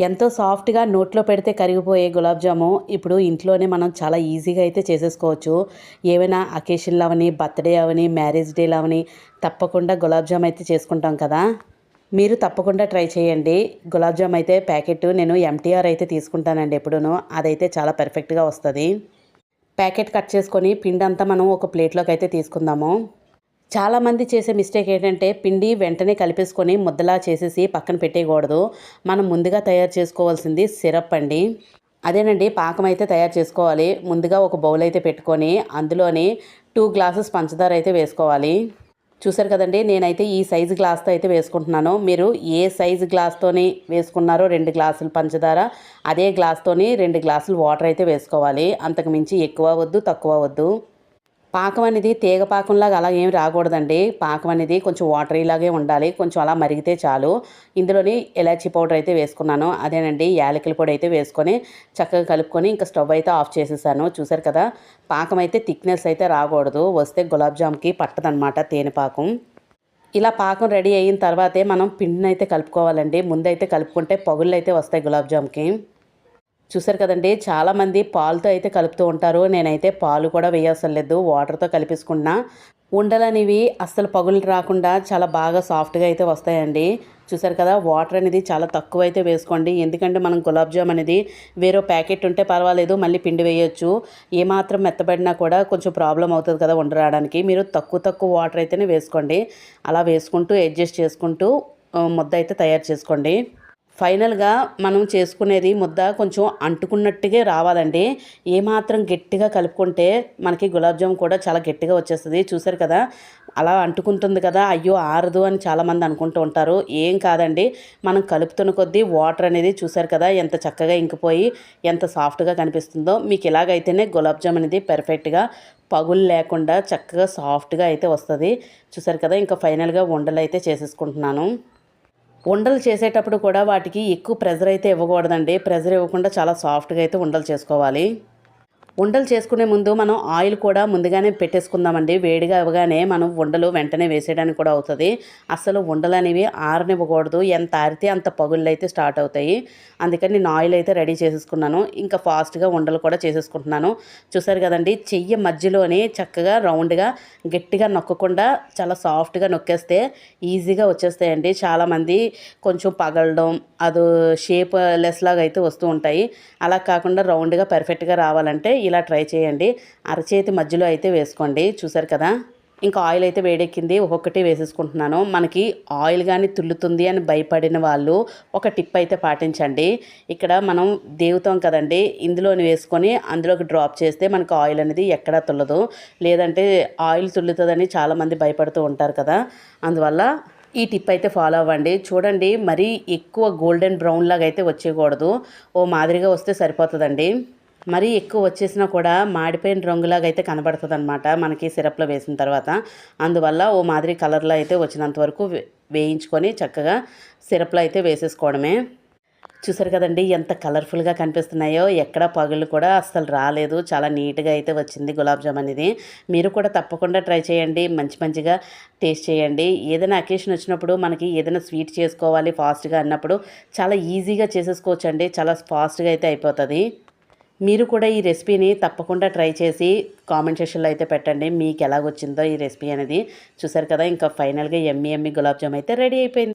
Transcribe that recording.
ఎంతో సాఫ్ట్గా నోట్లో పెడితే కరిగిపోయే గులాబ్ జాము ఇప్పుడు ఇంట్లోనే మనం చాలా ఈజీగా అయితే చేసేసుకోవచ్చు. ఏవైనా అకేషన్లు అవని, బర్త్డే అవని, మ్యారేజ్ డేలు అవని తప్పకుండా గులాబ్ జామ్ అయితే చేసుకుంటాం కదా. మీరు తప్పకుండా ట్రై చేయండి. గులాబ్ జామ్ అయితే ప్యాకెట్ నేను ఎంటీఆర్ అయితే తీసుకుంటానండి ఎప్పుడూను. అదైతే చాలా పర్ఫెక్ట్గా వస్తుంది. ప్యాకెట్ కట్ చేసుకొని పిండి అంతా మనం ఒక ప్లేట్లోకి అయితే తీసుకుందాము. చాలామంది చేసే మిస్టేక్ ఏంటంటే పిండి వెంటనే కలిపేసుకొని ముద్దలా చేసేసి పక్కన పెట్టేయకూడదు. మనం ముందుగా తయారు చేసుకోవాల్సింది సిరప్ అండి. అదేనండి, పాకం అయితే తయారు చేసుకోవాలి. ముందుగా ఒక బౌల్ అయితే పెట్టుకొని అందులోని 2 గ్లాసెస్ పంచదార అయితే వేసుకోవాలి. చూసారు కదండి, నేనైతే ఈ సైజు గ్లాస్తో అయితే వేసుకుంటున్నాను. మీరు ఏ సైజు గ్లాస్తోని వేసుకున్నారో 2 గ్లాసులు పంచదార, అదే గ్లాస్తోని 2 గ్లాసులు వాటర్ అయితే వేసుకోవాలి. అంతకు మించి ఎక్కువ వద్దు, తక్కువ వద్దు. పాకం అనేది తీగ పాకంలాగా అలా ఏమి రాకూడదండి. పాకం అనేది కొంచెం వాటరీలాగే ఉండాలి. కొంచెం అలా మరిగితే చాలు. ఇందులోని ఇలాచీ పౌడర్ అయితే వేసుకున్నాను. అదేనండి, యాలకుల పొడి అయితే వేసుకొని చక్కగా కలుపుకొని ఇంకా స్టవ్ అయితే ఆఫ్ చేసేసాను. చూసారు కదా, పాకం అయితే థిక్నెస్ అయితే రాకూడదు. వస్తే గులాబ్ జామ్కి పట్టదనమాట తేనె పాకం. ఇలా పాకం రెడీ అయిన తర్వాతే మనం పిండిని అయితే కలుపుకోవాలండి. ముందైతే కలుపుకుంటే పగుళ్ళు అయితే వస్తాయి గులాబ్ జామ్కి. చూసారు కదండి, చాలామంది పాలతో అయితే కలుపుతూ ఉంటారు. నేనైతే పాలు కూడా వేయవసరం లేదు, వాటర్తో కలిపేసుకున్నా. ఉండలు అనేవి అస్సలు పగులు రాకుండా చాలా బాగా సాఫ్ట్గా అయితే వస్తాయండి. చూసారు కదా, వాటర్ అనేది చాలా తక్కువ అయితే వేసుకోండి. ఎందుకంటే మనం గులాబ్ జామ్ అనేది వేరే ప్యాకెట్ ఉంటే పర్వాలేదు, మళ్ళీ పిండి వేయొచ్చు. ఏమాత్రం మెత్తబడినా కూడా కొంచెం ప్రాబ్లం అవుతుంది కదా ఉండడానికి. మీరు తక్కువ వాటర్ అయితేనే వేసుకోండి. అలా వేసుకుంటూ అడ్జస్ట్ చేసుకుంటూ ముద్ద అయితే తయారు చేసుకోండి. ఫైనల్గా మనం చేసుకునేది ముద్ద కొంచెం అంటుకున్నట్టుగా రావాలండి. ఏమాత్రం గట్టిగా కలుపుకుంటే మనకి గులాబ్ జామ్ కూడా చాలా గట్టిగా వచ్చేస్తుంది. చూసారు కదా, అలా అంటుకుంటుంది కదా, అయ్యో ఆరదు అని చాలామంది అనుకుంటూ ఉంటారు. ఏం కాదండి, మనం కలుపుతున్న కొద్దీ వాటర్ అనేది చూసారు కదా ఎంత చక్కగా ఇంకిపోయి ఎంత సాఫ్ట్గా కనిపిస్తుందో. మీకు ఇలాగైతేనే గులాబ్ జామ్ అనేది పర్ఫెక్ట్గా పగులు లేకుండా చక్కగా సాఫ్ట్గా అయితే వస్తుంది. చూసారు కదా, ఇంకా ఫైనల్గా ఉండలు అయితే చేసేసుకుంటున్నాను. ఉండలు చేసేటప్పుడు కూడా వాటికి ఎక్కువ ప్రెజర్ అయితే ఇవ్వకూడదండి. ప్రెజర్ ఇవ్వకుండా చాలా సాఫ్ట్గా అయితే ఉండలు చేసుకోవాలి. ఉండలు చేసుకునే ముందు మనం ఆయిల్ కూడా ముందుగానే పెట్టేసుకుందామండి. వేడిగా ఇవ్వగానే మనం ఉండలు వెంటనే వేసేయడానికి కూడా అవుతుంది. అసలు ఉండలు అనేవి ఆరనివ్వకూడదు. ఎంత ఆరితే అంత పగుళ్ళు అయితే స్టార్ట్ అవుతాయి. అందుకని నేను ఆయిల్ అయితే రెడీ చేసేసుకున్నాను. ఇంకా ఫాస్ట్గా ఉండలు కూడా చేసేసుకుంటున్నాను. చూసారు కదండి, చెయ్యి మధ్యలోనే చక్కగా రౌండ్గా గట్టిగా నొక్కకుండా చాలా సాఫ్ట్గా నొక్కేస్తే ఈజీగా వచ్చేస్తాయండి. చాలామంది కొంచెం పగలడం అదో షేప్ లెస్ లాగా అయితే వస్తూ ఉంటాయి. అలా కాకుండా రౌండ్గా పర్ఫెక్ట్గా రావాలంటే ఇలా ట్రై చేయండి. అరచేతి మధ్యలో అయితే వేసుకోండి. చూసారు కదా, ఇంకా ఆయిల్ అయితే వేడెక్కింది. ఒక్కొక్కటి వేసేసుకుంటున్నాను. మనకి ఆయిల్ కానీ తుల్లుతుంది అని భయపడిన వాళ్ళు ఒక టిప్ అయితే పాటించండి. ఇక్కడ మనం దేవుతాం కదండి, ఇందులోని వేసుకొని అందులోకి డ్రాప్ చేస్తే మనకు ఆయిల్ అనేది ఎక్కడా తుల్లదు. లేదంటే ఆయిల్ తుల్లుతుందని చాలామంది భయపడుతూ ఉంటారు కదా. అందువల్ల ఈ టిప్ అయితే ఫాలో అవ్వండి. చూడండి, మరీ ఎక్కువ గోల్డెన్ బ్రౌన్ లాగా అయితే వచ్చేయకూడదు. ఓ మాదిరిగా వస్తే సరిపోతుందండి. మరీ ఎక్కువ వచ్చేసినా కూడా మాడిపోయిన రంగులాగా అయితే కనబడుతుంది అనమాట మనకి సిరప్లో వేసిన తర్వాత. అందువల్ల ఓ మాదిరి కలర్లో అయితే వచ్చినంత వరకు వేయించుకొని చక్కగా సిరప్లో అయితే వేసేసుకోవడమే. చూసారు కదండి ఎంత కలర్ఫుల్గా కనిపిస్తున్నాయో. ఎక్కడ పగుళ్ళు కూడా అస్సలు రాలేదు. చాలా నీట్గా అయితే వచ్చింది గులాబ్ జామ్ అనేది. మీరు కూడా తప్పకుండా ట్రై చేయండి. మంచిగా టేస్ట్ చేయండి. ఏదైనా అకేషన్ వచ్చినప్పుడు మనకి ఏదైనా స్వీట్ చేసుకోవాలి ఫాస్ట్గా అన్నప్పుడు చాలా ఈజీగా చేసేసుకోవచ్చండి. చాలా ఫాస్ట్గా అయితే అయిపోతుంది. మీరు కూడా ఈ రెసిపీని తప్పకుండా ట్రై చేసి కామెంట్ సెక్షన్లో అయితే పెట్టండి మీకు ఎలాగొచ్చిందో ఈ రెసిపీ అనేది. చూసారు కదా, ఇంకా ఫైనల్గా యమ్మీ గులాబ్ జామ్ అయితే రెడీ అయిపోయింది.